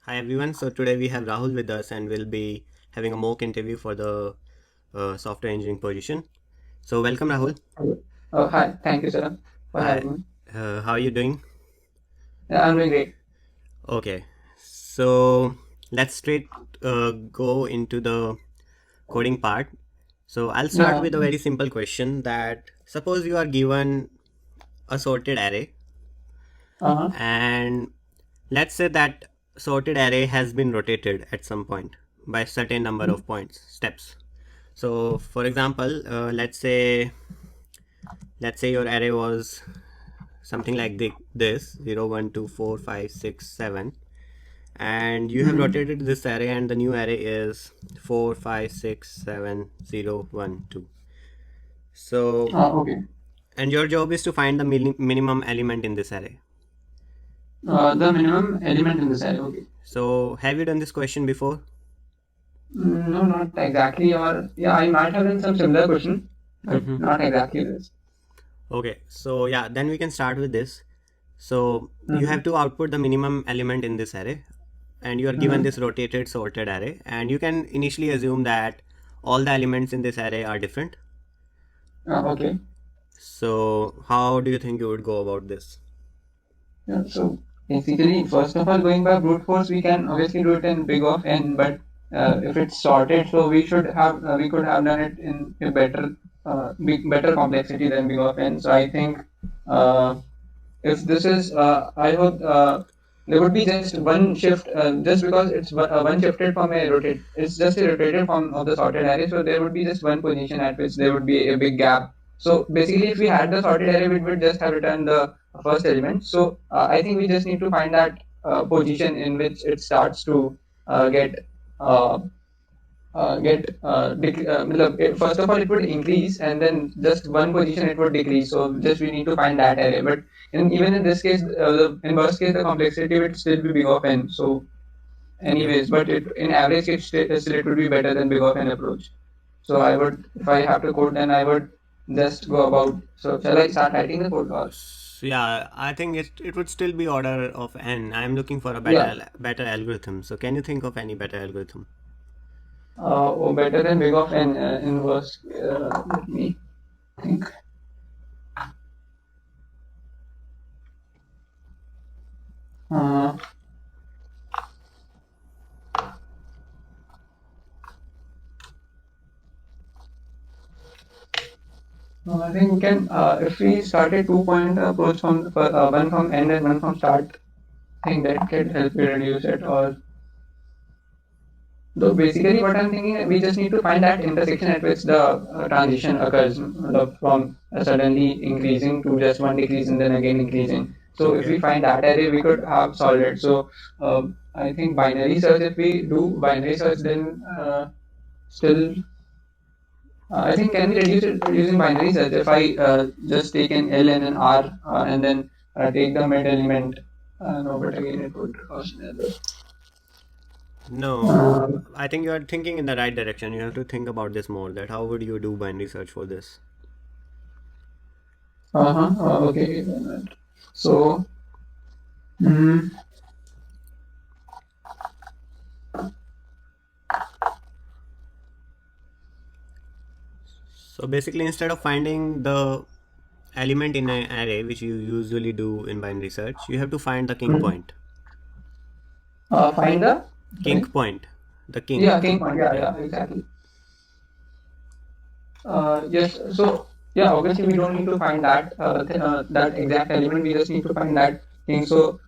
Hi everyone. So today we have Rahul with us, and we'll be having a mock interview for the software engineering position. So welcome, Rahul. Hello. Oh, hi. Thank you, sir, for Hi. having me. How are you doing? Yeah, I'm doing great. Okay. So let's straight go into the coding part. So I'll start Yeah. with a very simple question that suppose you are given a sorted array, Uh-huh. and let's say that sorted array has been rotated at some point by a certain number of points steps. So for example, let's say your array was something like this 0 1 2 4 5 6 7, and you have Mm-hmm. rotated this array, and the new array is 4 5 6 7 0 1 2. So Okay. and your job is to find the minimum element in this array. The minimum element in this array. Okay. So have you done this question before? No, not exactly. Or yeah, I might have done some similar question, but Mm-hmm. not exactly this. Okay, so yeah, then we can start with this. So you Mm-hmm. have to output the minimum element in this array, and you are given Mm-hmm. this rotated sorted array, and you can initially assume that all the elements in this array are different. Okay. So how do you think you would go about this? Yeah. So basically, first of all, going by brute force, we can obviously do it in big of n, but if it's sorted, so we could have done it in a better complexity than big of n. So I think. Uh, if this is I hope there would be just one shift just because one shifted from a rotate it's just a rotated form of the sorted array, so there would be just one position at which there would be a big gap. So basically if we had the sorted array, we would just have returned the first element. So I think we just need to find that position in which it starts to get uh, first of all it would increase, and then just one position it would decrease, so just we need to find that array. But even in this case, in worst case the complexity would still be big of n, so Okay. anyways, but in average it still it would be better than big of n approach. So I would, if I have to code, then I would just go about. So shall I start writing the code, or So yeah, I think it would still be order of n. I'm looking for a yeah, better algorithm. So can you think of any better algorithm? or better than big of n in worst, let me think. uh, I think we can, if we start a 2 point approach one from end and one from start, I think that can help you reduce it. Or though basically what I'm thinking, we just need to find that intersection at which the transition occurs, from suddenly increasing to just one decrease and then again increasing. So if Okay. we find that array, we could have solved it. So I think binary search, if we do binary search, then still I think can we reduce it using binary search if I just take an L and an R and then take the mid element? No, but again it would cost another. No, I think you are thinking in the right direction. You have to think about this more. That how would you do binary search for this? Uh-huh. Okay. So, mm, So basically, instead of finding the element in an array, which you usually do in binary search, you have to find the king mm, point. find the, King sorry. point. The king. Yeah, king point. Yeah, Yeah. yeah, exactly. Yes. So yeah, obviously we don't need to find that exact element. We just need to find that thing. So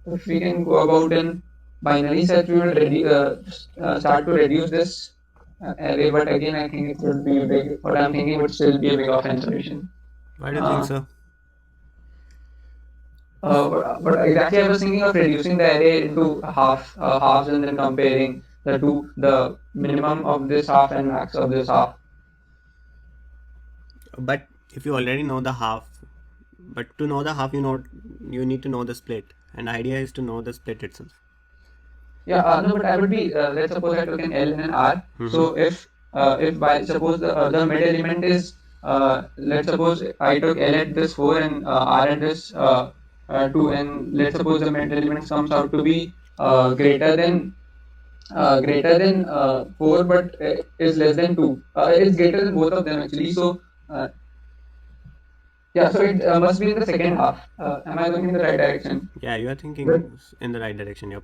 if we can go about in binary search, we will start to reduce this array. But again, I think it would be big. What I'm thinking would still be a big offense solution. Why do you think Uh, so? but exactly, I was thinking of reducing the array into halves, and then comparing the minimum of this half and max of this half. But if you already know the half, but to know the half, you need to know the split, and the idea is to know the split itself. Yeah, no, but I would be, let's suppose I took an L and an R. Mm-hmm. So if by suppose the mid element is, let's suppose I took L at this 4 and R at this 2, and let's suppose the mid element comes out to be greater than 4, but is less than 2. It's greater than both of them actually. So yeah, so it must be in the second half. Am I going in the right direction? Yeah, you are thinking Right. in the right direction. Yep.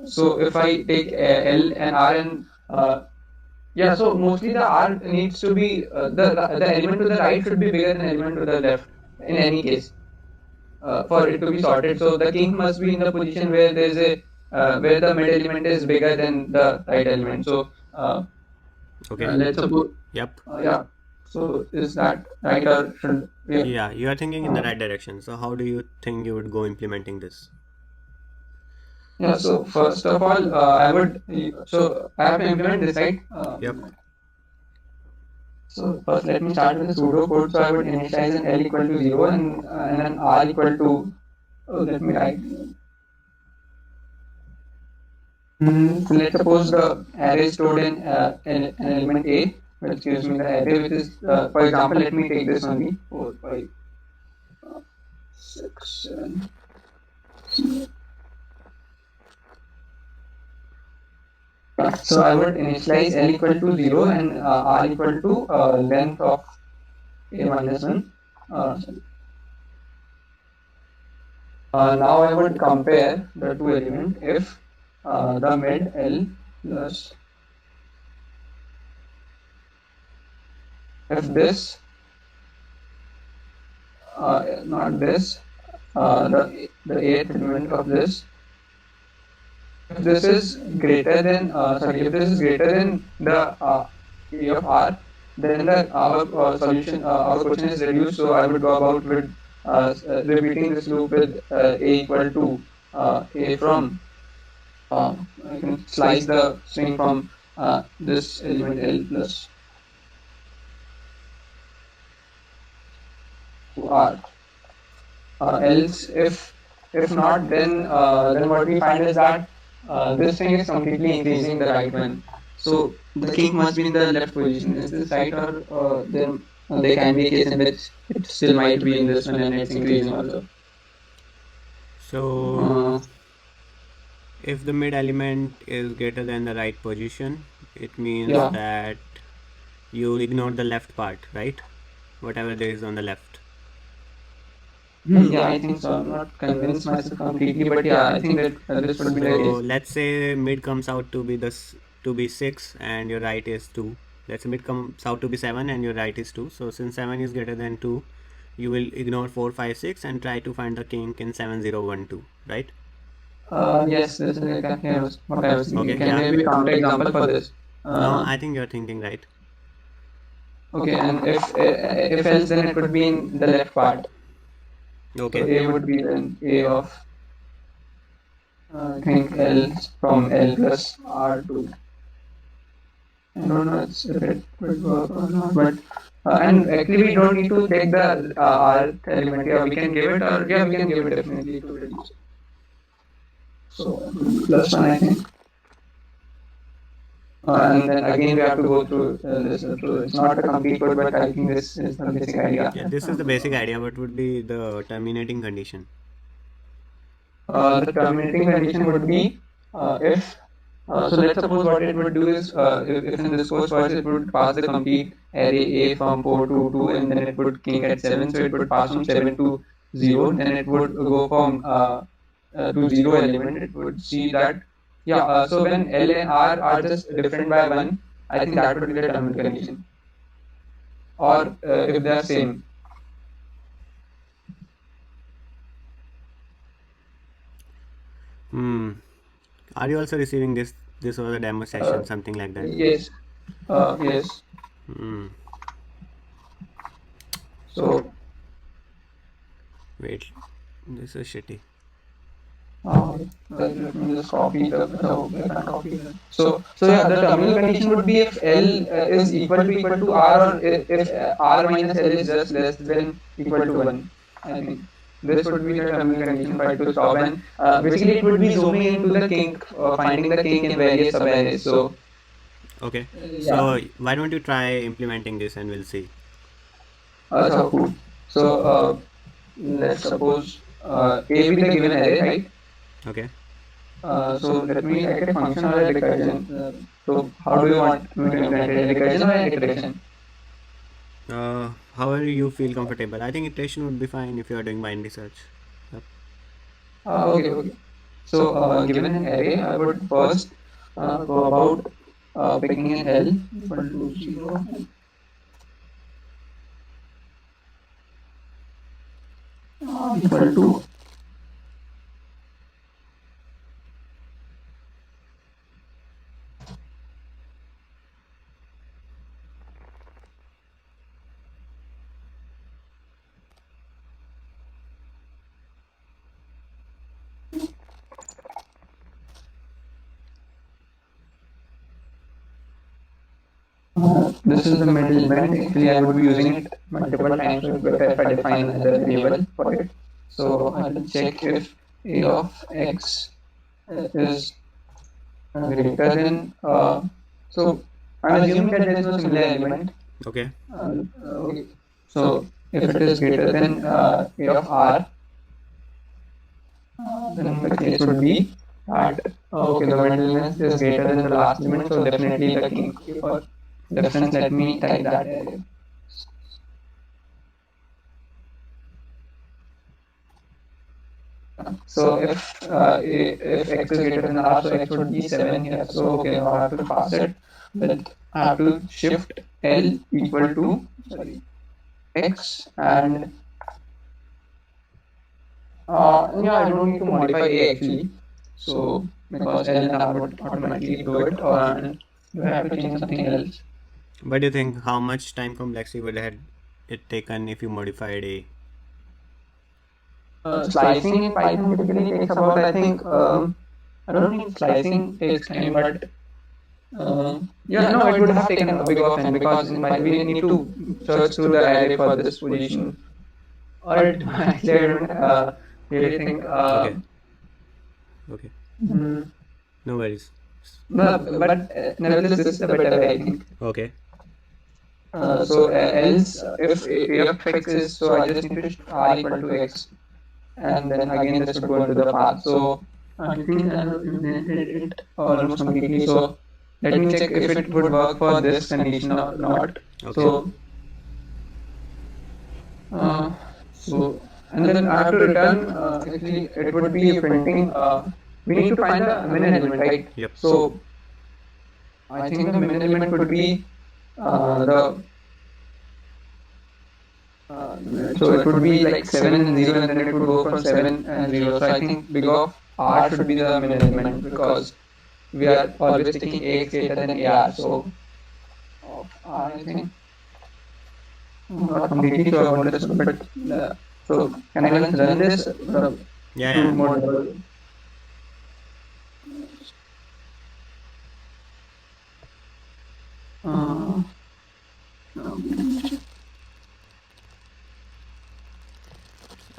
So if I take L and R and yeah, so mostly the R needs to be the element to the right should be bigger than element to the left in any case for it to be sorted. So the kink must be in the position where there's a where the mid element is bigger than the right element. So Okay. let's suppose Yep. yeah. So is that right or should yeah? Yeah, you are thinking in the right direction. So how do you think you would go implementing this? Yeah, so first of all, so I have to implement this, right? Yep. So first, let me start with the pseudo code. So I would initialize an L equal to 0 and an R equal to, let me write. So let's suppose the array is stored in an element A, which gives me the array, which is, for example, let me take this only 4, 5, 6, 7. So I would initialize L equal to 0 and R equal to length of A minus 1. Now I would compare the two elements if the mid L plus if this not this the eighth element of this, if this is greater than if this is greater than the A of R, then our solution our question is reduced. So I would go about with repeating this loop with A equal to A from I can slice the string from this element L plus to R. Else, if not, then what we find is that this string is completely increasing the right one. So the kink must be in the left position. Is this right, or there can be a case in which it still might be in this one and it's increasing also. So Uh, if the mid element is greater than the right position, it means yeah. that you ignore the left part, right? Whatever there is on the left. Yeah, I think so. I'm not convinced myself completely, but yeah, I think that this would be the So case. let's say mid comes out to be to be 6 and your right is 2. Let's say mid comes out to be 7 and your right is 2. So since 7 is greater than 2, you will ignore 4, 5, 6 and try to find the kink in 7, 0, 1, 2, right? Yes, this is exactly what I was thinking. Okay, Can yeah. there be a counter example for this? No, I think you're thinking right. Okay, and if else, then it would be in the left part. So Okay. A would be then A of I think L from L plus R to I don't know if it would work or not, but and actually we don't need to take the R element. Yeah, we can give it, or yeah, we can give it definitely to reduce it. So plus one, I think. And then again we have to go through this. So it's not a complete code, but I think this is the basic idea. Yeah, this is the basic idea. What would be the terminating condition? The terminating condition would be if so let's suppose what it would do is if in this course first it would pass the complete array A from 4 to 2 and then it would kink at 7, so it would pass from 7 to 0, then it would go from to 0 element. It would see that yeah, so when L and R are just different by 1, I think that would be the terminal condition, or if they are same. Are you also receiving this? This was a demo session, something like that. Yes, yes. So Wait, this is shitty. let me just copy so yeah, the terminal condition would be if L is equal to R, or if R minus L is just less than equal to 1. I think this would be the terminal condition for it to stop, and basically it would be zooming into the kink, finding the kink in various subarrays. So Okay. yeah. So why don't you try implementing this and we'll see. So cool. So let's suppose A be the given array, right? Okay. So let me write a function or a recursion. So how do you want me to implement it? A recursion or an iteration? However you feel comfortable. I think iteration would be fine if you are doing binary search. Yep. Okay. So given an array, I would first go about picking an L equal to 0 equal to this is the middle element. Actually, I would be using it multiple times if I define another variable for it. So I will check if a of x is greater than. So I'm assuming that there is no similar element. Okay. Okay. So if it is greater than a of r, then the case would be that okay, the middle element is greater than the last element, so definitely the king. For reference, let me type that array. So if x is greater than r, so x would be 7 here. So okay, now I have to pass it with I have to shift L equal to sorry x and yeah, I don't need to modify a actually. So because L and R would automatically do it, and you have to change something else. What do you think? How much time complexity would have it taken if you modified a? Slicing in Python typically takes about I think I don't think slicing takes time, but yeah, no, it would have taken a big of n because in Python we need to search through the array for this position. Or it, actually, I don't really think. Okay. Okay. Mm, No worries. but nevertheless, this is the better way, I think. Okay. So else, if a of x is, so I just need to shift r equal to x, and then again this would go into the path. So I think I have implemented it almost completely. So let me check if it would work for this condition or not. Okay. So uh, so and then I have to return. Actually, it would be printing. We need to find the min element, right? Yep. So I think the min element would be the Uh, so it would be like 7 and 0, and then it would go from 7 and 0. So I think big of R should be the min element because we are always taking AX greater than AR. So of R, I think. I'm not completely sure about this, but so can I once run this? Yeah. Do Yeah. more double. Uh,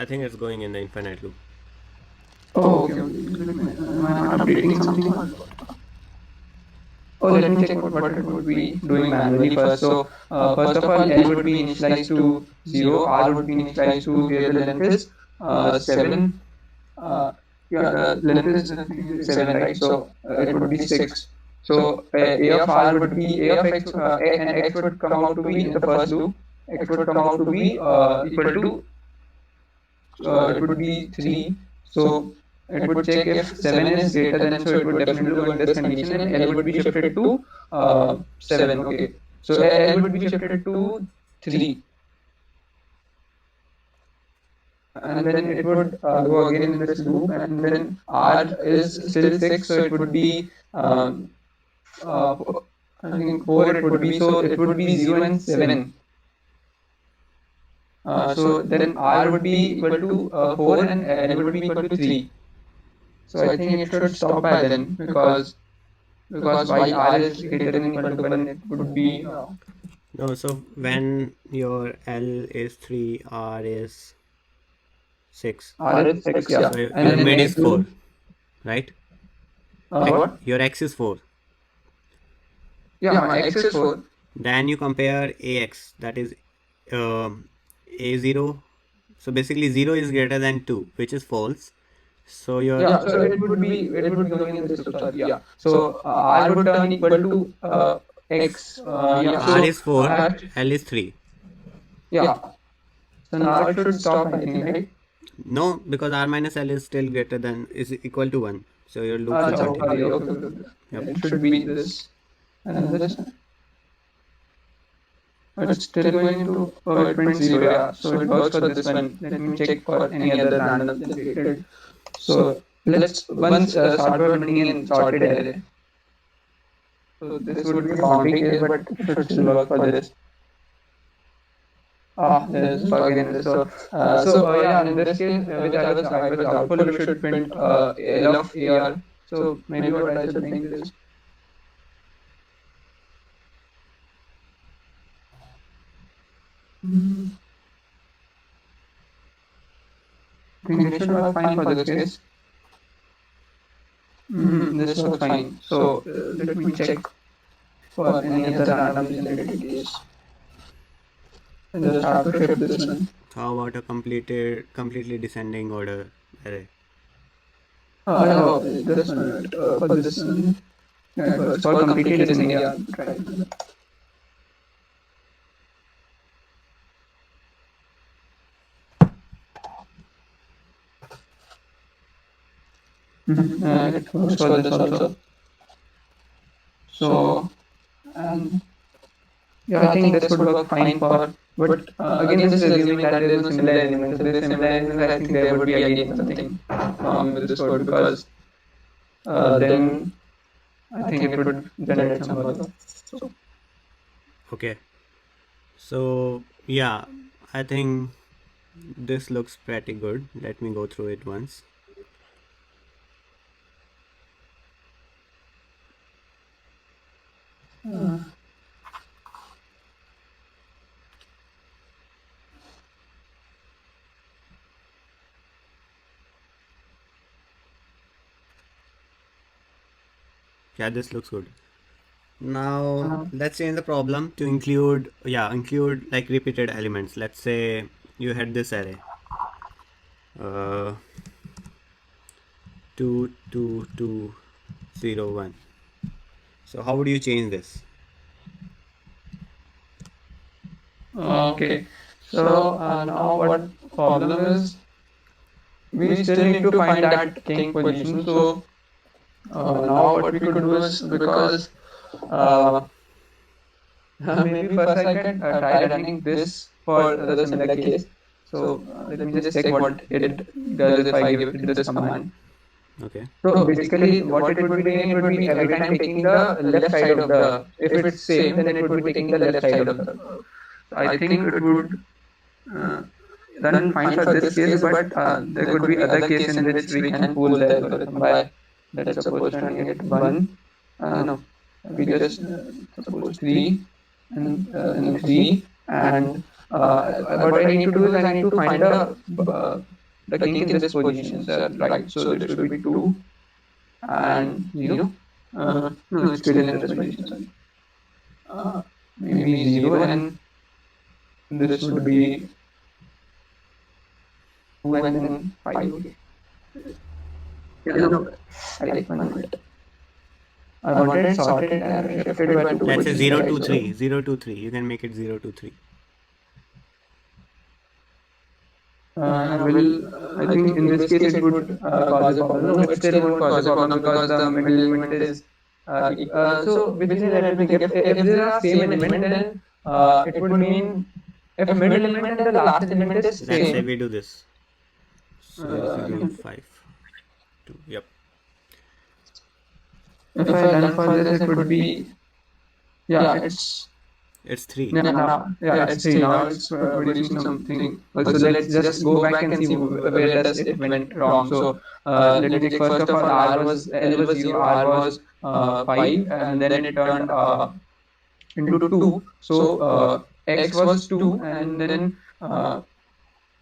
I think it's going in the infinite loop. oh, okay. Am I updating something? Oh, let me check what it would be doing manually first. So, first of all, L would be initialized to 0, R would be initialized to where the length is 7. Uh, yeah, the length is 7, right? So, it would be 6. So, A of R would be A of X, and X would come out to be in the first loop. X would come out to be equal to it would be 3. So it would check if 7 is greater than, so it would definitely go in this condition, and L would be shifted to 7. Okay. So L would be shifted to 3. And then it would go again in this loop, and then R is still 6, so it would be, uh, I think 4 it would be, so it would be 0 and 7. So then R would be equal to 4 and L would be equal to 3. So I think it should stop by then because while R is greater than equal to 1, it would be No. So when your L is 3, R is 6. R is 6, yeah. So And your then mid is X 4, right? what? Your X is 4. Yeah, my X is 4. Then you compare AX, that is A0 So basically 0 is greater than 2, which is false. So your Yeah, so it would be going in this loop. Sorry, yeah. So R would turn equal to X. Yeah. R So is 4, R, L is 3. yeah. So now it should stop, I think, right? No, because R minus L is still greater than, is equal to 1. So your loop will Acha, continue. sorry, okay, okay, okay. Yep. It should be this and this. It's still going into it went 0, yeah. So it works for this one. Let me check for any other random generated. So let's once start by putting in sorted array. So this would be a boundary case, but it should still work for this. There's a bug in this. So yeah, in this case, which I was doubtful, we should print L of AR. So maybe what I should think is I think this should work fine for this case. This works fine. So let me check for any other random generated case. And just have to shift this one. How about a completely descending order array? This one, right? For this one. Yeah, it's called completely listening. Yeah, try. It works for this also. So, and yeah, I think this would work fine for. But again, this is assuming that there is no similar element. If there is similar element, I think there would be again something wrong with this code because then I think it would generate some bug. So, Okay. So yeah, I think this looks pretty good. Let me go through it once. Yeah, this looks good. Now let's change the problem to include like repeated elements. Let's say you had this array. 2 2 2 0 1. So how would you change this? okay. So now what problem is we still need to find that king position. So now what we could do is because uh, maybe first I can try running this for the similar case. So let me just check what it does if I give it this command. Okay. So basically what it would be doing, it would be every time taking the left side of the, if it's same, then it would be taking the left side of the curve. I think it would uh, run fine for this case, but there could be other case in which we can fool the algorithm by, let's suppose, running it 1, no, we just suppose 3 and 3, and what I need to do is I need to find the king in this position, right? So this should be 2 and 0. No, it's still in this position, sorry. Maybe 0 and this would be 2 and then 5. Okay. Yeah, no, like 1 minute. I wanted sorted and shifted by 2 Let's say positions, 0 right? 2 So 3 0 2 3. You can make it 0 2 3. I think in this case it would cause a problem. No, it still won't cause a problem because the middle element is so basically let me think, if there are same element, then it would mean if middle element and the last element is Let's say same. we do this. So 0 5 2. Yep. If I run for this, it would be, yeah, It's 3. it's 3 now. It's producing something. So let's just go back and see where does it went wrong. So let me check. First of all, L was 0, R was 5, and then it turned into 2. So X was 2, and then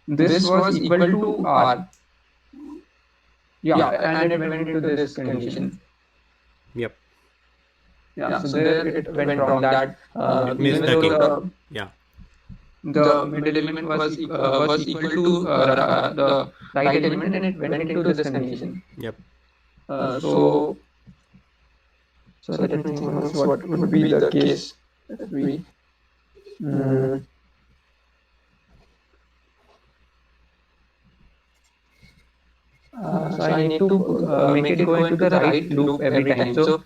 this was equal to R. Yeah, and it went into this condition. Yep. Yeah, so there it went wrong that It missed even the though king. the Yeah. the middle element was equal to the right element, and it went into this condition. Yep. So let me think once what would be the case that we. Mm, so I need to make it go into the right loop every time. So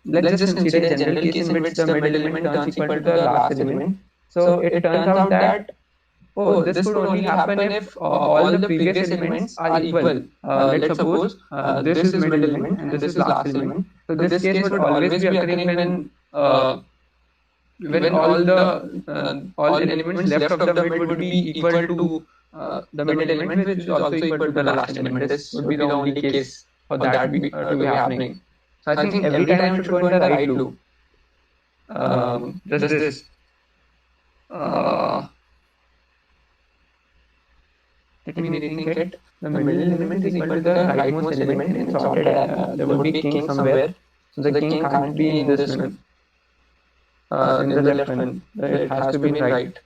let's just consider a general case in which the middle element turns equal to the last element. So it turns out that, oh, this could only happen if all the previous elements are equal. Let's suppose this is middle element and this is last element. So this case would always be occurring when all elements left of the mid would be equal to the middle element, which is also equal to the last element. This would be the only case for that to be happening. So I think every time it should go in the right loop. Just this. Uh, Let me rethink it. The middle element is equal to the rightmost element in sorted. There would be king somewhere, so the king can't be in this one, in the left one. It has to be in right.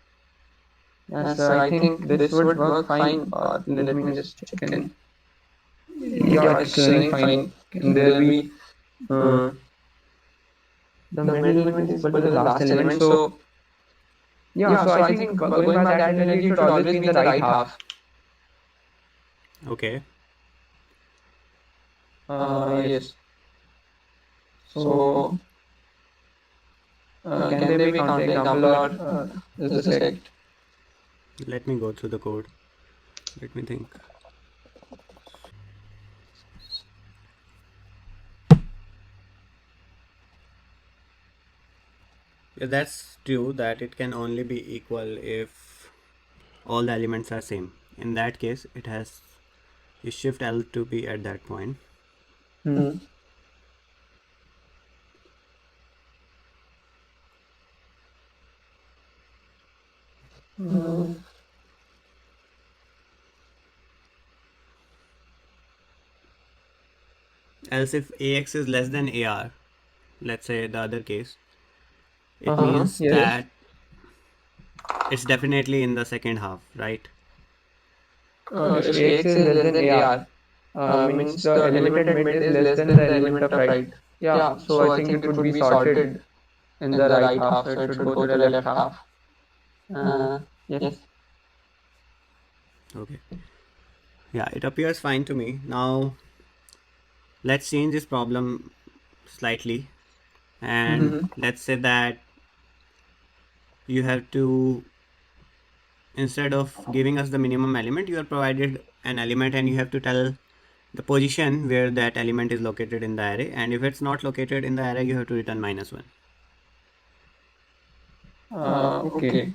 Yes, I think this would work fine. Let me just check in. Yeah, it's running fine. Can there be the middle element is equal to the last element? So yeah, so I think going by that analogy, it should always be in the right half. Okay. Yes. So can there be a counterexample, or is this correct? Let me go through the code. Let me think. Yeah, that's true that it can only be equal if all the elements are same. In that case, it has you shift L to be at that point. Hmm. Hmm. Else, if AX is less than AR, let's say the other case, it Uh-huh. means Yes. that it's definitely in the second half, right? If AX is less than AR, means the element at mid is less than the element of right. Yeah, so I think it would be sorted in the right half, so it should go to the left half. Yes. Okay. Yeah, it appears fine to me. Now, let's change this problem slightly, and let's say that you have to, instead of giving us the minimum element, you are provided an element and you have to tell the position where that element is located in the array, and if it's not located in the array, you have to return -1. Okay.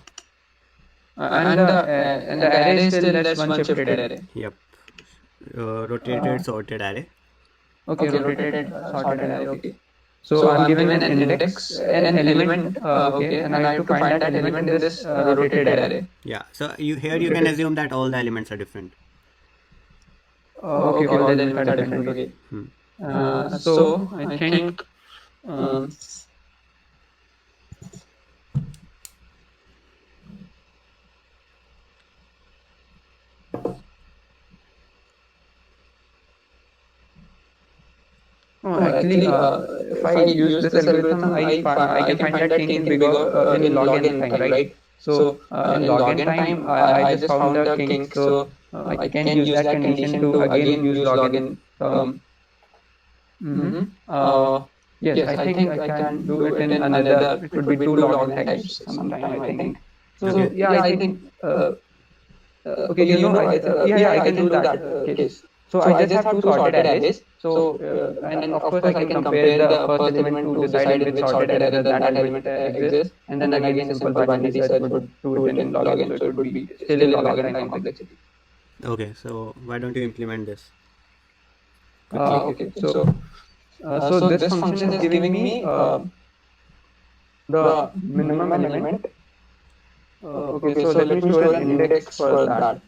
And the array is still less one shifted array. Yep. Rotated sorted array. Okay, rotated sorted array. Okay. So I'm given an index, an element. Okay, and I have to find that element in this rotated array. Yeah, so you can assume that all the elements are different. Okay, all the elements are different. Okay. So I think. Um, Actually, if I use this algorithm, I can find that king in big in log n time, right? So in log n time, I just found the king, so I can use that condition to again use log n term. Mm-hmm. Yes, I think I can do it in another. It would be two log n times sometime, I think. So yeah, I think. Okay, yeah, I can do that case. So I just have two sorted arrays. So and of course I can compare the first element to decide in which sorted array that element exists, and then again simple binary search would do it in log n. So it would be still in log n time complexity. Okay, so why don't you implement this Okay, so this function is giving me the minimum element. Okay, so let me store an index for that.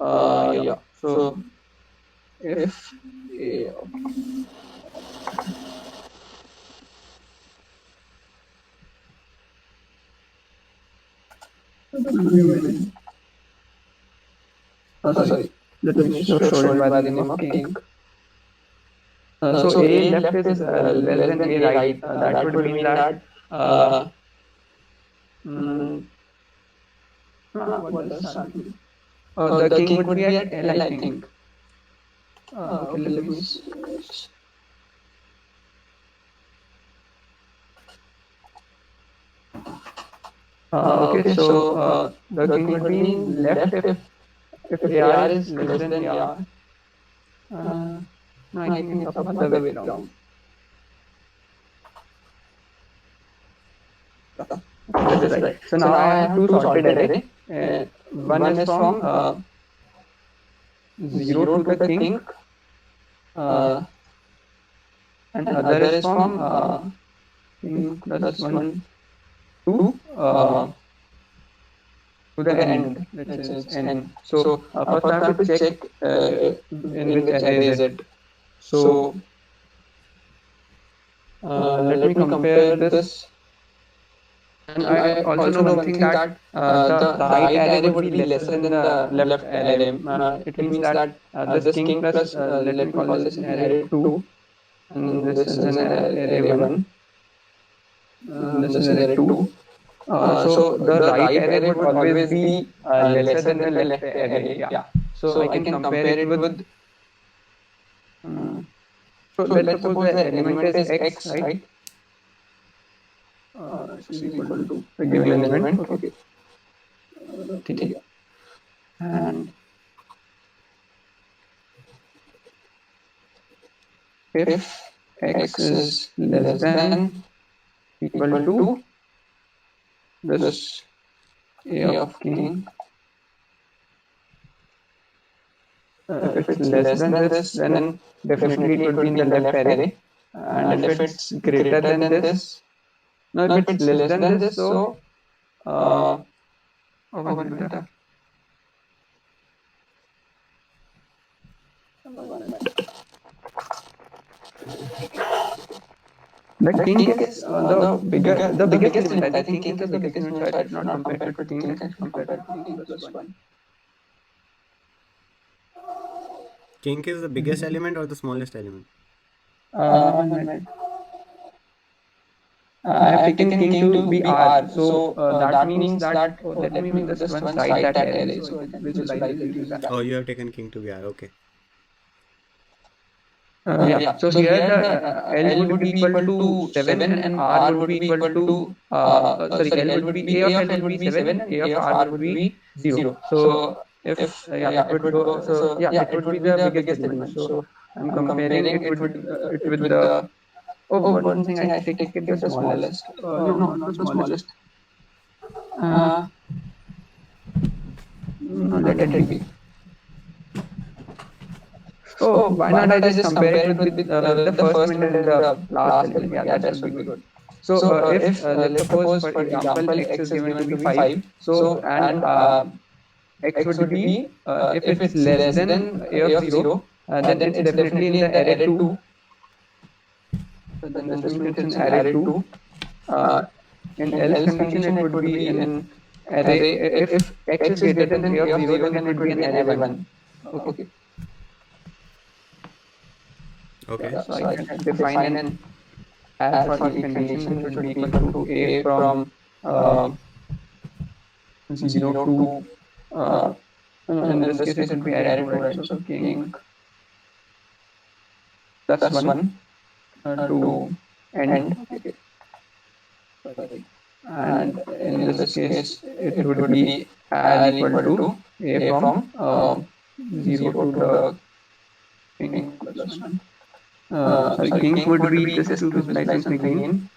Yeah. So if Sorry, let me show it by the name of king. So A left is less than A right. That would mean that uh, mm, what does that mean? The king would be at L, I think. Okay, let me search. Okay, so the king would be left if AR is less than AR. No, I think it's other way around. This is right. So now I have two sorted array. One is from 0 to the king, uh, and other is from king plus 1 to the end. Let's say it's n. So first I have to check in which array is it. So let me compare this. And I also know one thing that the right array would be lesser than the left array. It means that this king plus, let me call this array 2, and this is an array 1, and this is array 2. So the right array would always be lesser than the left array. Yeah. So I can compare it with. So let's suppose the element is x, right? X is equal to the given element. Okay. And if x is less than equal to this a of king, if it's less than this, then definitely it would be in the left array. And if it's greater than this, no, if it's less than this, so uh, one minute. The king is the biggest element. I think king is the biggest element, so I should not compare it with king. I should compare it with king plus 1. King is the biggest element or the smallest element? One minute. I have taken king to be R, so that means that. Oh, let me just once write that array. So it visualizes using that. Oh, you have taken king to be R. Okay. Yeah. So here the L would be equal to 7 and R would be equal to L would be A of L would be 7 and A of R would be 0. So if it would go, so yeah, it would be the biggest element. So I'm comparing it with the. Oh, one thing I take it the smallest. No, not the smallest. No, let it be. Oh, why not I just compare it with the first element and the last element? Yeah, that should be good. So if let's suppose for example x is given to be 5, so and x would be if it's less than a of 0, then it's definitely in the array 2. So then this means it's in array 2. In else condition it would be in array. If x is greater than a of 0, then it would be in array 1. Okay. Okay. So I can define an add for each condition which would be equal to a from 0 to in this case it would be array 2, right? So king plus 1 to end. Okay. And in this case it would be as equal to a from 0 to the king plus 1. Sorry, king would be just to visualize once again.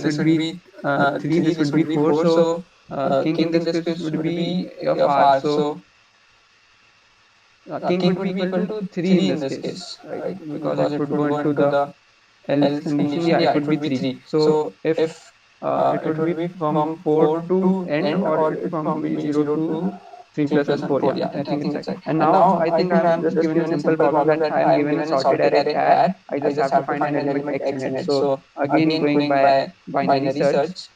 This would be 3, this would be 4. So king in this case would be a of R. So king would be equal to 3 in this case, right? Because it would go into the else condition. Yeah, it would be 3. So if it would be from 4 to end, or it from be 0 to 3 plus 1 4. Yeah, I think it's right. And now I think I'm just given a simple problem that I am given a sorted array R. I just have to find an element x in it. So again going by binary search.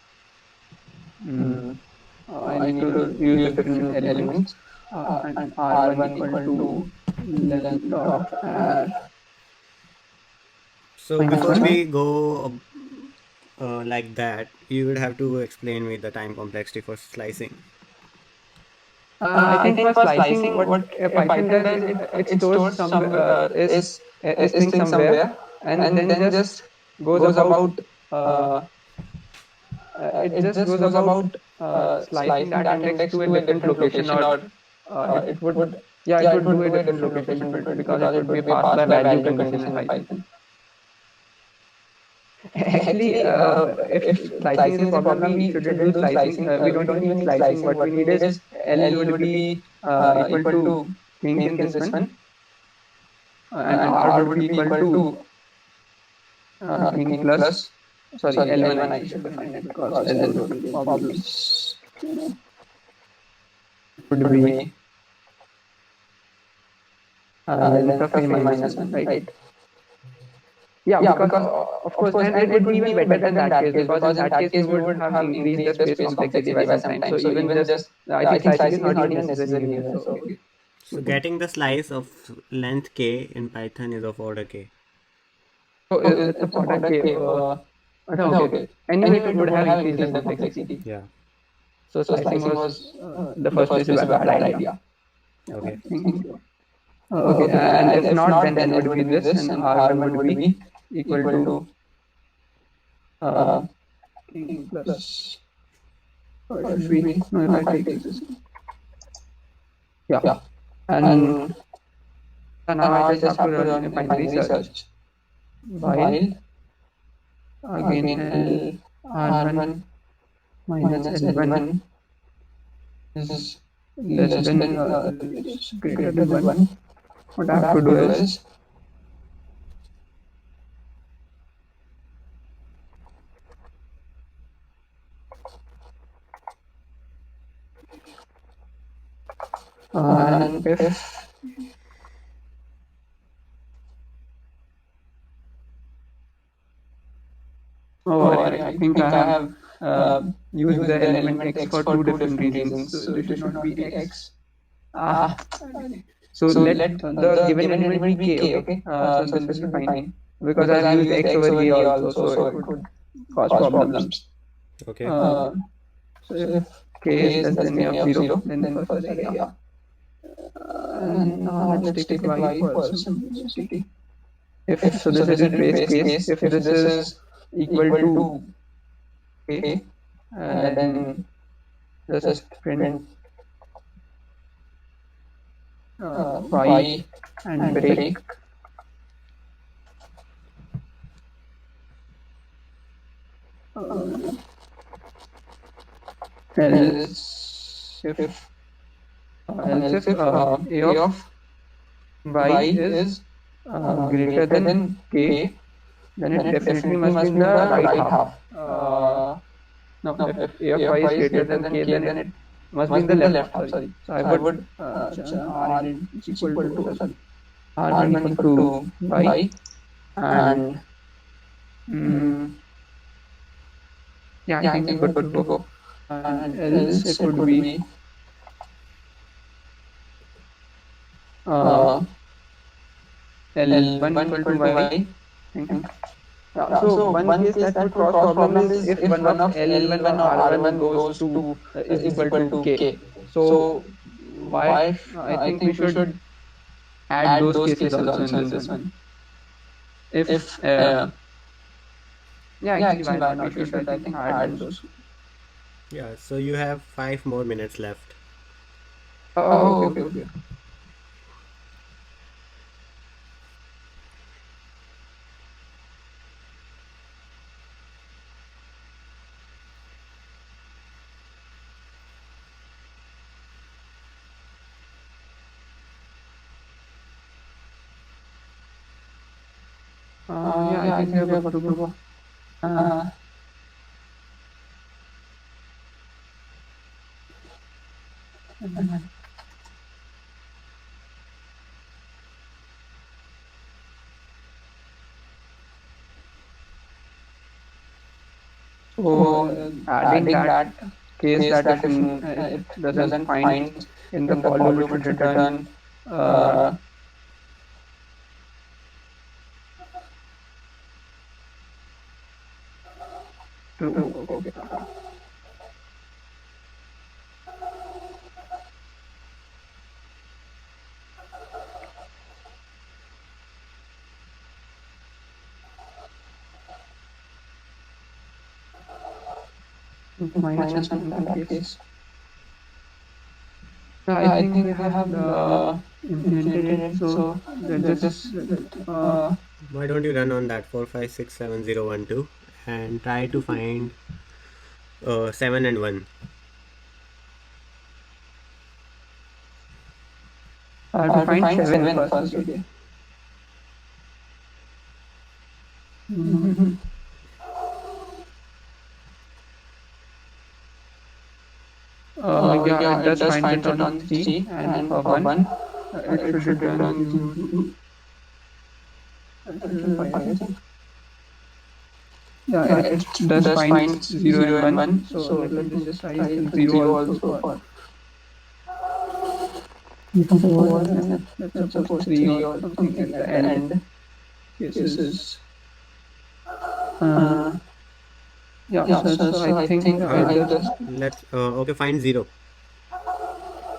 I need to use the different elements, and R1 equal to length of air So minus before 1. we go like that, you would have to explain me the time complexity for slicing. I think for slicing, what a Python does, it stores some a string somewhere, and then just goes about uh, it just goes about slicing that index to a different location, or it would, yeah, it would do a different location, because it would be a pass by value condition in Python. Actually, if slicing is a problem, we shouldn't do slicing. We don't even need slicing. What we need is L would be equal to things in this one, and R would be equal to thing plus, sorry, L1 I should define it, because L would probably would be length of a minus 1, right? Yeah, because of course, and it would be even better in that case, because in that case we would have increased the space complexity by some time. So even just, I think slicing is not even necessary here. So okay. So getting the slice of length k in Python is of order k. So it's a product. Okay. Anyway, it would have increased the complexity. Yeah. So slicing was the first place a bad idea. Yeah, I Okay. think. Okay, and if not, then it would be this, and R1 would be equal to uh, plus. Or it should be, no, if I take this. Yeah, and now I just have to run a binary search while again L R1 minus L1 is less than is greater than 1. What I have to do is and if I think I have used the element x for two different reasons. So this should not be x. Ah, so let the given element be k. Okay, so this will be fine, because I've used x over a also, so it would cause problems. Okay. So if k is less than a of 0, then first array, yeah. And now let's take it y for simplicity. If so, this is in base case. If this is equal to k, then just print y and break else if a of y is greater than k, then it definitely must be in the right half. No, if a of y is greater than k, then it must be in the left half. Sorry. So I would r is equal to, sorry, r1 equal to y, and yeah, I think we're good to go. And else it would be L1 equal to y. And so one case that would cause problem is if one of L1 or R1 goes to is equal to k. So why I think we should add those cases also in this one. If yeah, actually why not? We should, I think, add those. Yeah. So you have 5 more minutes left. Oh, okay. Yeah, I think we are good to go. So adding that case that if it doesn't find in the for loop, it should return uh, true. Okay. -1 in that case. I I think they think they have have implemented implemented it, it, so so they're they're just just why don't you run on that 4567012 and try to find 7 and 1. I have I to have to find find 7 7 first. first, Okay. okay. Mm-hmm. Yeah, Yeah, it it does does find find it it on on 3, 3, and and for for 1, 1, it it should should return return 0, 0, 2, 5, I 5, I think. think. Yeah, Yeah, it it does does find find 0 0 and and 1, 1, so so let let me me just just try try 0 0 also also for for before, before, and and let's let's suppose suppose 3 3 or or something something at the at the end end cases. cases. Uh, Uh, yeah, yeah, so I so I think think it I does. just let's okay, find 0.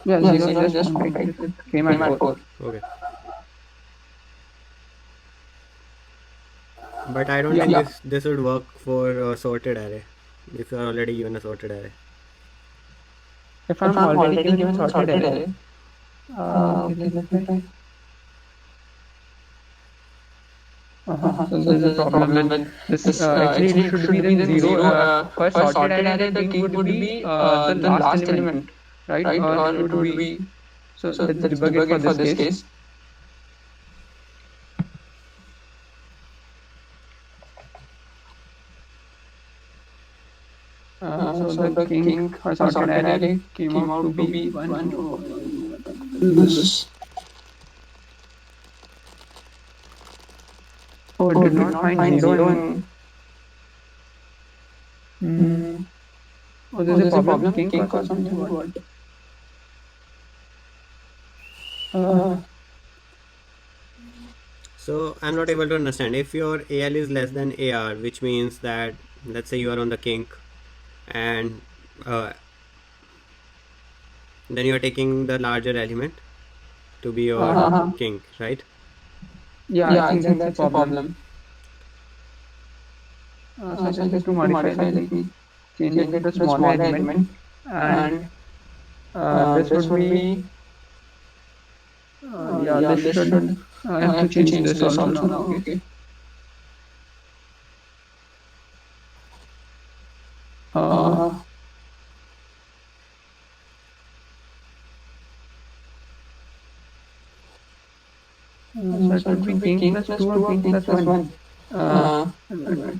Yeah, Yeah, 0 I 0 I just just found, found, right? right? It It came at came at 4. 4. Okay. But I don't Yeah. think this would work for a sorted array if you are already given a sorted array. If If I'm I'm already already given given sorted sorted array, array, okay, okay, let me let me try. try. So So there's a there's a problem problem with with this. this. Actually, it Actually, it should be should be then then 0. 0. For For sorted sorted array, array, the the king king would would be be the the last last element, element, right? right? Or it Or it would would be. be. So So let's let's debug it debug for it for this this case. case. So So the the king king for for sorted sorted array array came came out to out to be be 1. 1. Oh, Oh, what is this? this. Oh, it Oh, did did not not find find 0 0 in. in. Mm, Mm, oh, oh, there's a there's a problem. problem. King King for for something. something. What? What? Uh, Uh, So I'm not able to understand. If your AL is less than AR, which means that let's say you are on the king, and uh, then you are taking the larger element to be your king, right? yeah, I Yeah, I think think that's the that's the problem. problem. So I So I just need just to need to modify. modify. Let Let me me change it change to it the to the smaller smaller element, element, and and this this would would be. be. Yeah, Yeah, this this should. should. I I have to have to change change this this also also now. now. Okay. Okay. Uh, Uh, so it so would it be would be king king plus plus 2 or 2 or king king plus plus 1. 1. Uh, Uh, Convert. convert.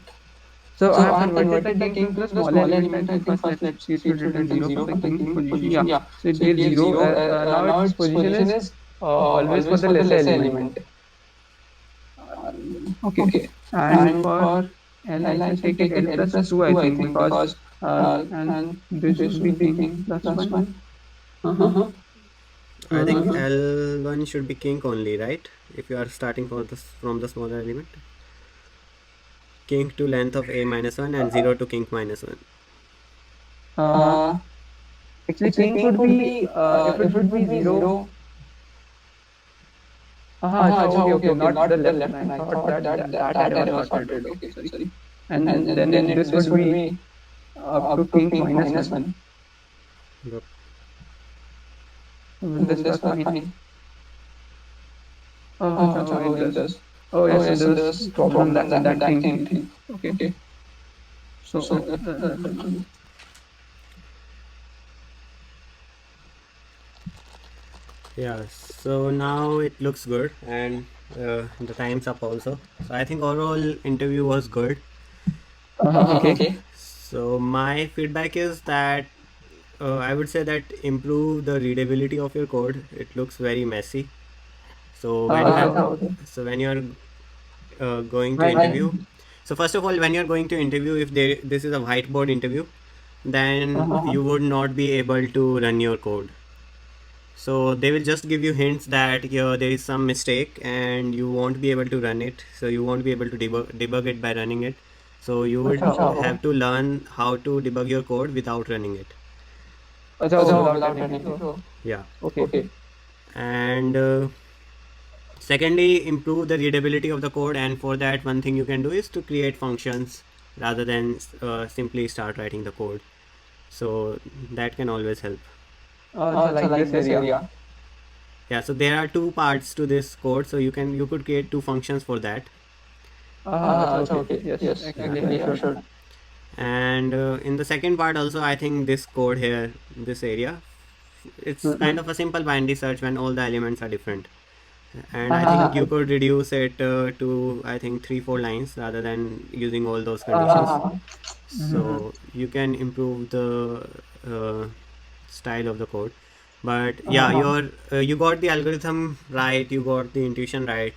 So I So have I have converted the converted the king to king the to the smaller smaller element. I element. I think think first first let's let's see it see should it should return return 0 for 0 the for the king king position. Yeah. position. Yeah. So it So it gave gave 0. 0. Now Now its its position position is is always for always the for the lesser lesser element. element. Okay. Okay. And And for for L, I L, I should should take it take L it L plus plus 2, I 2, I think, think, because because and and this this would be would be king king plus plus 1. 1. Uh-huh. Uh-huh. I think Uh, L1 should be king only, right? If you are starting from the smaller element. King to length of a minus 1 and 0 to king minus 1. uh, Uh, Actually, Actually, king king would would be be, if it if it would be would be 0. 0. So Acha, okay, okay, okay, okay, not the not the left one. left I one. I thought thought that that that that array was array was sorted. sorted. Okay, Okay, sorry. sorry. And And then then this this would would be be up to up to king king minus minus 1. 1. Yep. Will And this then this work work fine? fine. Oh, Acha, it oh, it does. does. Oh yeah, Oh, so yeah, there so was there's problem problem that with that with that that king. king thing. Okay, Okay. so So, yeah, so now it looks good, and the time's up also. So I think overall interview was good. okay. Okay. So my feedback is that I would say that improve the readability of your code. It looks very messy. So when you have, Okay. so when you're going to Right. interview, so first of all, when you're going to interview, if this is a whiteboard interview, then you would not be able to run your code. So they will just give you hints that there is some mistake and you won't be able to run it. So you won't be able to debug it by running it. So you would have to learn how to debug your code without running it. without running it. Oh, Yeah. okay. And secondly, improve the readability of the code. And for that, one thing you can do is to create functions rather than simply start writing the code. So that can always help. So like this area. Yeah, so there are two parts to this code, so you could create two functions for that. So okay. Yes, actually, I should. And in the second part also, I think this code here, this area, it's kind of a simple binary search when all the elements are different. And I think you could reduce it to, I think, 3-4 lines rather than using all those conditions. So you can improve the style of the code. But yeah, you got the algorithm right, you got the intuition right.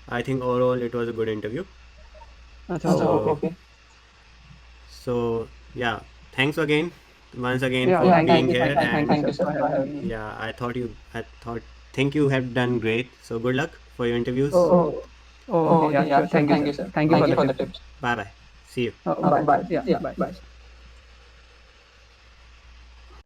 I think overall it was a good interview. So, so yeah, thanks again, once again, Yeah, for thank being you. here. Thank And you, sir, for having me. yeah, think you have done great. So good luck for your interviews. Okay. Yeah, sure. Thank you, sir. Thank you for the tips. Bye bye. See you. Bye. Yeah, bye.